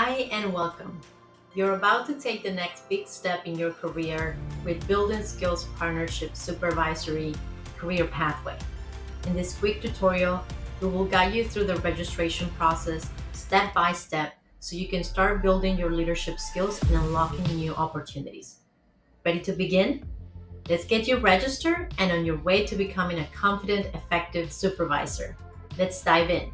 Hi and welcome. You're about to take the next big step in your career with Building Skills Partnership Supervisory Career Pathway. In this quick tutorial, we will guide you through the registration process step by step so you can start building your leadership skills and unlocking new opportunities. Ready to begin? Let's get you registered and on your way to becoming a confident, effective supervisor. Let's dive in.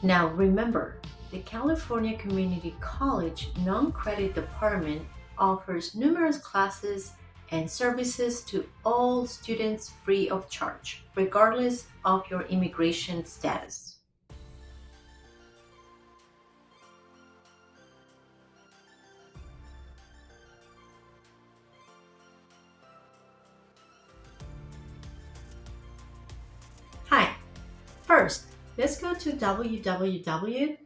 Now remember, the California Community College non-credit department offers numerous classes and services to all students free of charge, regardless of your immigration status. Hi, first, let's go to www.wlac.edu,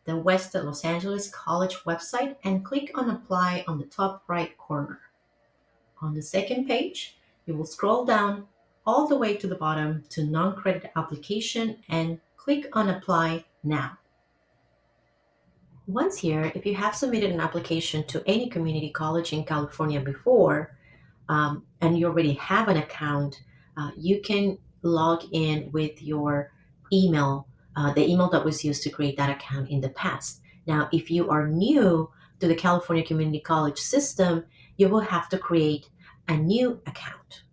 the West Los Angeles College website, and click on Apply on the top right corner. On the second page, you will scroll down all the way to the bottom to non-credit application and click on Apply Now. Once here, if you have submitted an application to any community college in California before, and you already have an account, you can log in with your email, the email that was used to create that account in the past. Now, if you are new to the California Community College system, you will have to create a new account.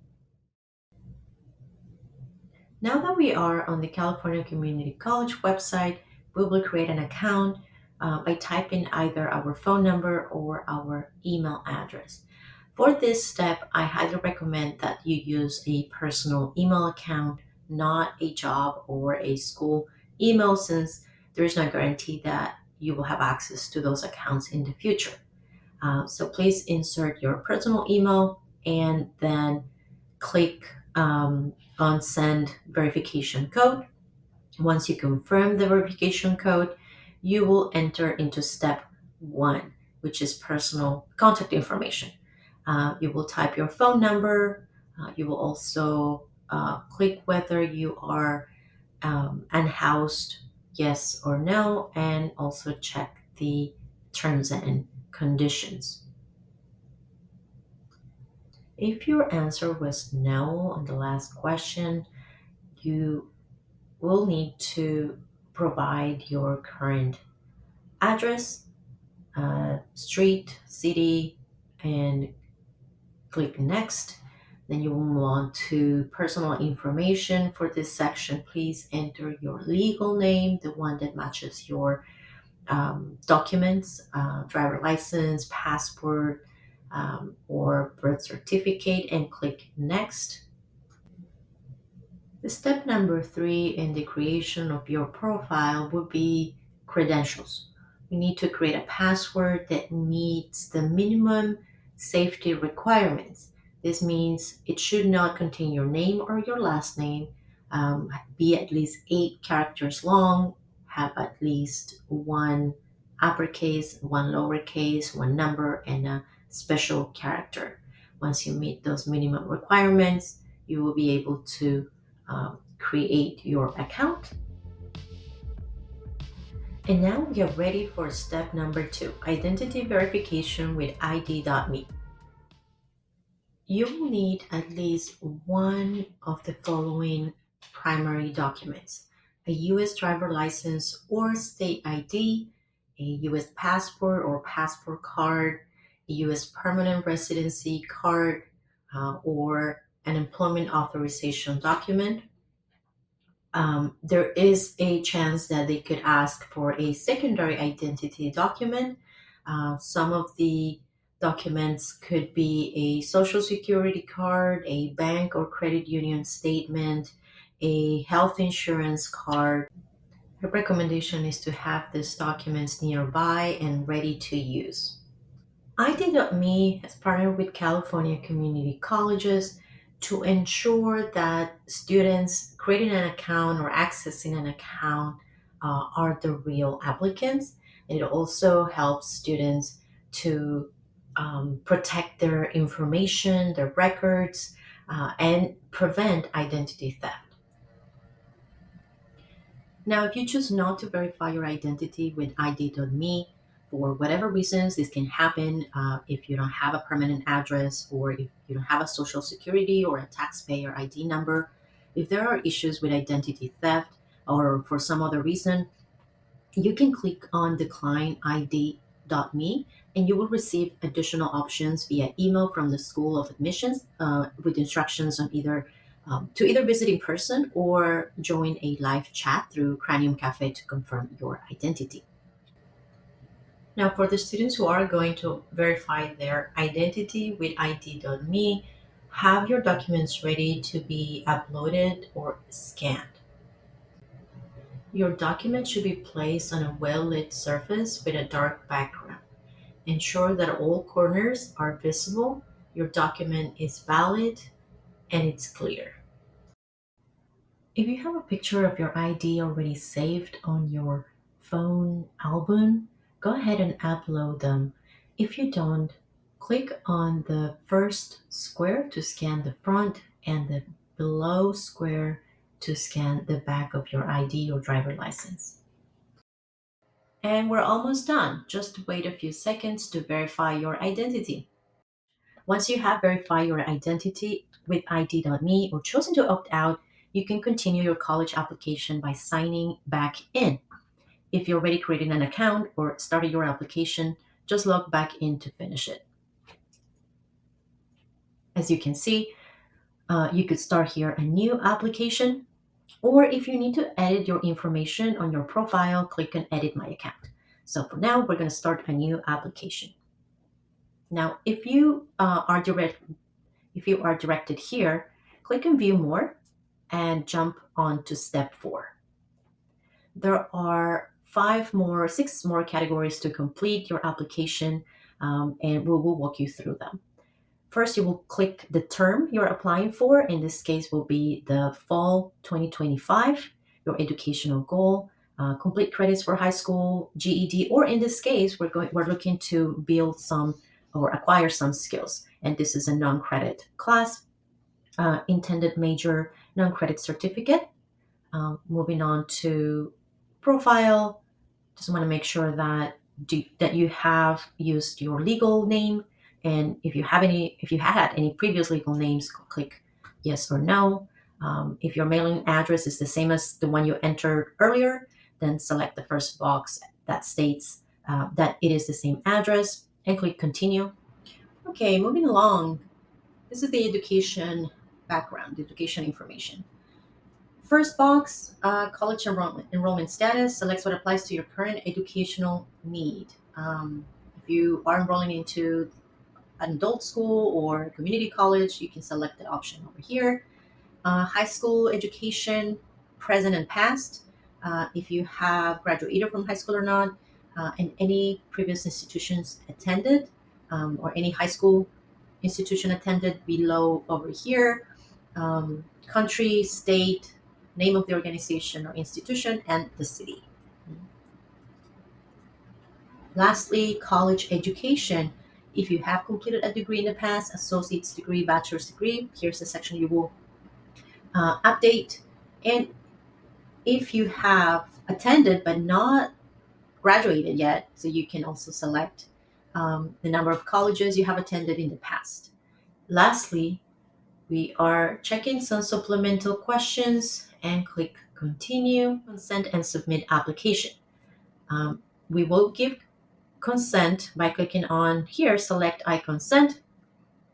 Now that we are on the California Community College website, we will create an account by typing either our phone number or our email address. For this step, I highly recommend that you use a personal email account, not a job or a school email, since there is no guarantee that you will have access to those accounts in the future. So please insert your personal email and then click on Send Verification Code. Once you confirm the verification code, you will enter into step 1, which is personal contact information. You will type your phone number. You will also click whether you are unhoused, yes or no, and also check the terms and conditions. If your answer was no on the last question, you will need to provide your current address, street, city, and click next. Then you will move on to personal information. For this section, please enter your legal name, the one that matches your documents, driver license, passport, or birth certificate, and click next. The step number 3 in the creation of your profile would be credentials. You need to create a password that meets the minimum safety requirements. This means it should not contain your name or your last name, be at least 8 characters long, have at least one uppercase, one lowercase, one number, and a special character. Once you meet those minimum requirements, you will be able to create your account. And now we are ready for step number 2, identity verification with ID.me. You will need at least one of the following primary documents: a U.S. driver license or state ID, a U.S. passport or passport card, a U.S. permanent residency card, or an employment authorization document. There is a chance that they could ask for a secondary identity document. Some of the documents could be a social security card, a bank or credit union statement, a health insurance card. The recommendation is to have these documents nearby and ready to use. ID.me has partnered with California community colleges to ensure that students creating an account or accessing an account are the real applicants. And it also helps students to protect their information, their records, and prevent identity theft. Now, if you choose not to verify your identity with ID.me, for whatever reasons, this can happen if you don't have a permanent address or if you don't have a social security or a taxpayer ID number. If there are issues with identity theft or for some other reason, you can click on decline ID.me and you will receive additional options via email from the School of Admissions with instructions on either visit in person or join a live chat through Cranium Cafe to confirm your identity. Now, for the students who are going to verify their identity with ID.me, have your documents ready to be uploaded or scanned. Your document should be placed on a well-lit surface with a dark background. Ensure that all corners are visible, your document is valid, and it's clear. If you have a picture of your ID already saved on your phone album, go ahead and upload them. If you don't, click on the first square to scan the front and the below square to scan the back of your ID or driver license. And we're almost done. Just wait a few seconds to verify your identity. Once you have verified your identity with ID.me or chosen to opt out, you can continue your college application by signing back in. If you already created an account or started your application, just log back in to finish it. As you can see, you could start here a new application, or if you need to edit your information on your profile, click on Edit My Account. So for now, we're going to start a new application. Now, if you are directed here, click on View More and jump on to Step 4. There are six more categories to complete your application, and we will walk you through them. First, you will click the term you're applying for. In this case, will be the fall 2025, your educational goal, complete credits for high school, GED, or in this case, we're looking to build some or acquire some skills. And this is a non-credit class, intended major non-credit certificate. Moving on to profile, just want to make sure that you have used your legal name, and if you had any previous legal names, click yes or no. If your mailing address is the same as the one you entered earlier, then select the first box that states that it is the same address and click continue. Okay, moving along. This is the education background, the education information. First box, college enrollment status, selects what applies to your current educational need. If you are enrolling into an adult school or community college, you can select the option over here. High school education, present and past, if you have graduated from high school or not, and any previous institutions attended, or any high school institution attended below over here, country, state, name of the organization or institution, and the city. Lastly, college education. If you have completed a degree in the past, associate's degree, bachelor's degree, here's the section you will update. And if you have attended but not graduated yet, so you can also select the number of colleges you have attended in the past. Lastly, we are checking some supplemental questions and click continue, consent, and submit application. We will give consent by clicking on here, select I consent,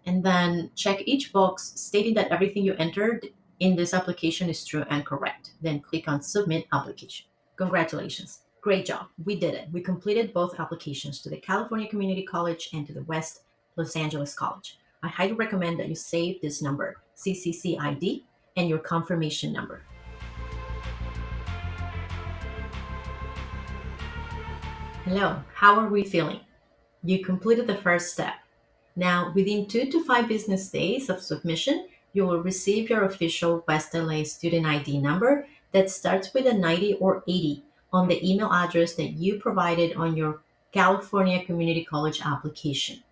and then check each box stating that everything you entered in this application is true and correct. Then click on submit application. Congratulations. Great job. We did it. We completed both applications to the California Community College and to the West Los Angeles College. I highly recommend that you save this number, CCC ID, and your confirmation number. Hello, how are we feeling? You completed the first step. Now, within 2 to 5 business days of submission, you will receive your official West LA student ID number that starts with a 90 or 80 on the email address that you provided on your California Community College application.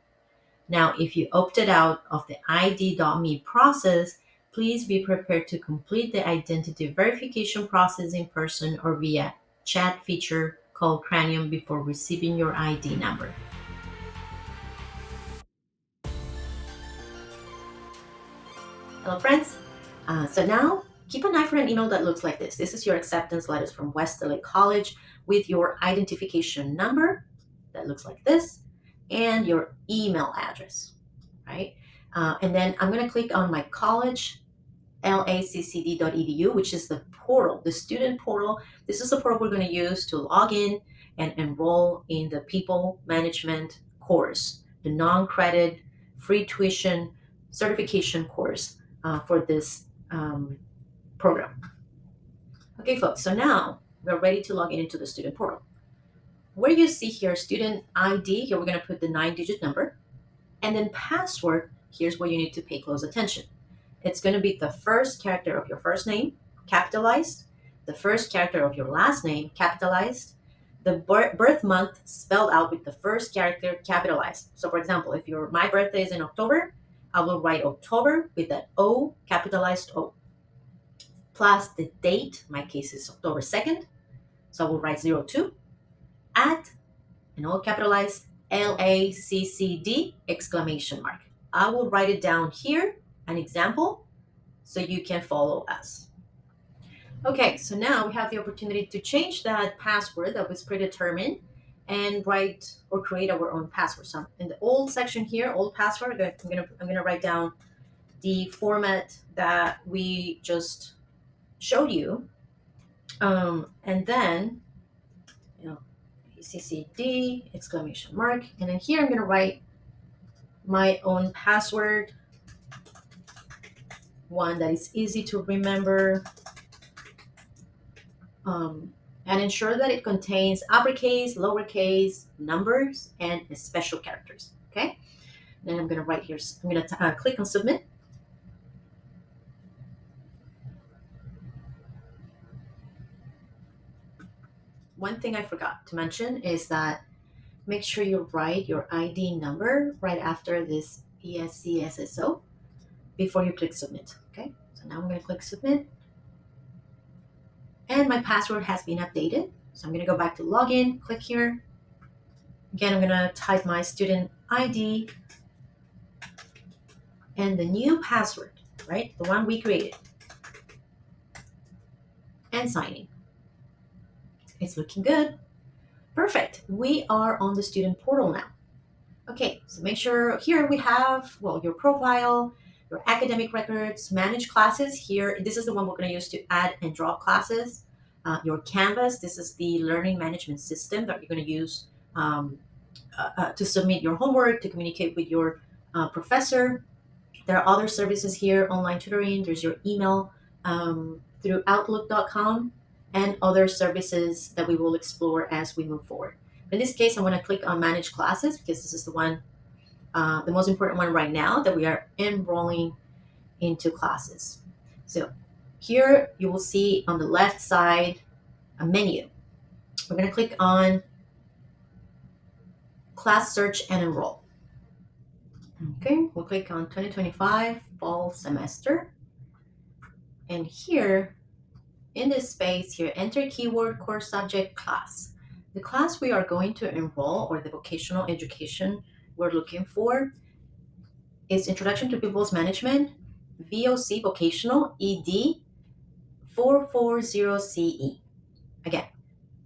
Now, if you opted out of the ID.me process, Please be prepared to complete the identity verification process in person or via chat feature called Cranium before receiving your ID number. Hello, friends. So now keep an eye for an email that looks like this. This is your acceptance letters from West LA College with your identification number that looks like this and your email address, right? And then I'm going to click on my college laccd.edu, which is the portal, the student portal. This is the portal we're going to use to log in and enroll in the people management course, the non-credit free tuition certification course for this program. Okay, folks, so now we're ready to log in into the student portal. Where you see here student ID, here we're going to put the 9-digit number, and then password, here's where you need to pay close attention. It's going to be the first character of your first name, capitalized, the first character of your last name, capitalized, the birth month spelled out with the first character capitalized. So for example, if my birthday is in October, I will write October with that O, capitalized O, plus the date, my case is October 2nd, so I will write 02, at, and all capitalized, LACCD, exclamation mark. I will write it down here, an example, so you can follow us. Okay, so now we have the opportunity to change that password that was predetermined and write or create our own password. So in the old section here, old password, I'm gonna write down the format that we just showed you, and then CCD exclamation mark, and then here I'm gonna write my own password, one that is easy to remember, and ensure that it contains uppercase, lowercase, numbers, and special characters. Okay, then I'm gonna write here. I'm gonna click on submit. One thing I forgot to mention is that make sure you write your ID number right after this ESCSSO before you click submit. Okay, so now I'm gonna click submit. And my password has been updated. So I'm going to go back to login, click here. Again, I'm going to type my student ID and the new password, right? The one we created. And sign in. It's looking good. Perfect. We are on the student portal now. Okay, so make sure here we have, your profile, your academic records, manage classes here. This is the one we're going to use to add and drop classes. Your Canvas, this is the learning management system that you're going to use to submit your homework, to communicate with your professor. There are other services here, online tutoring, there's your email through outlook.com, and other services that we will explore as we move forward. In this case, I'm going to click on manage classes because this is the one, the most important one right now that we are enrolling into classes. So here you will see on the left side a menu. We're going to click on class search and enroll. Okay, we'll click on 2025 fall semester. And here in this space here, enter keyword course subject class. The class we are going to enroll, or the vocational education we're looking for, is Introduction to People's Management, VOC Vocational ED 440CE. Again,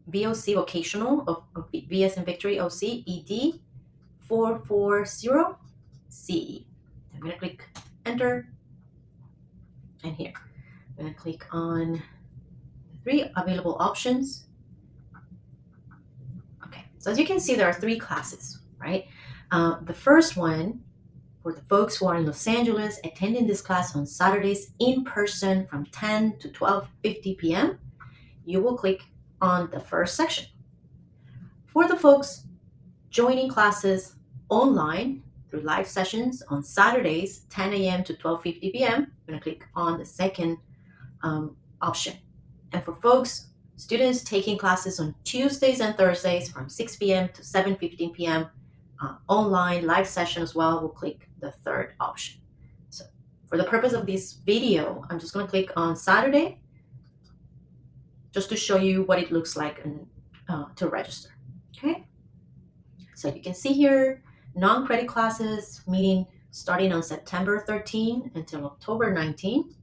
VOC Vocational of VS and Victory OC ED 440CE. I'm going to click enter. And here, I'm going to click on the 3 available options. Okay, so as you can see, there are 3 classes, right? The first one, for the folks who are in Los Angeles attending this class on Saturdays in person from 10 to 12:50 p.m., you will click on the first section. For the folks joining classes online through live sessions on Saturdays, 10 a.m. to 12:50 p.m., I'm going to click on the second option. And for folks, students taking classes on Tuesdays and Thursdays from 6 p.m. to 7:15 p.m., online live session as well, we'll click the third option. So for For the purpose of this video, I'm just going to click on Saturday just to show you what it looks like to register. Okay, so you can see here, non-credit classes meeting starting on September 13 until October 19.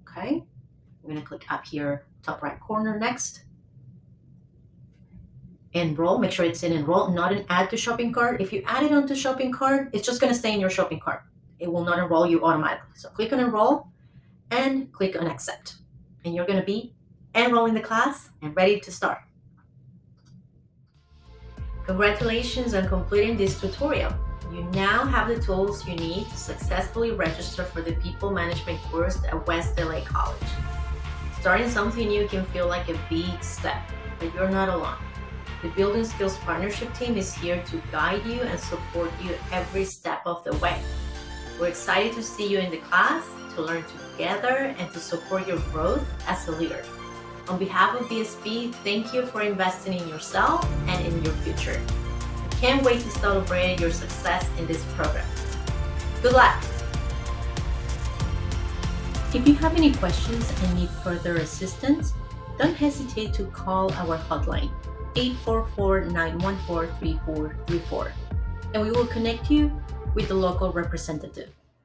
Okay, I'm going to click up here, top right corner, next. Enroll, make sure it's in enroll, not an add to shopping cart. If you add it onto shopping cart, it's just going to stay in your shopping cart. It will not enroll you automatically. So click on enroll and click on accept. And you're going to be enrolling the class and ready to start. Congratulations on completing this tutorial. You now have the tools you need to successfully register for the People Management course at West LA College. Starting something new can feel like a big step, but you're not alone. The Building Skills Partnership team is here to guide you and support you every step of the way. We're excited to see you in the class, to learn together, and to support your growth as a leader. On behalf of BSP, thank you for investing in yourself and in your future. I can't wait to celebrate your success in this program. Good luck! If you have any questions and need further assistance, don't hesitate to call our hotline, 844-914-3434, and we will connect you with the local representative.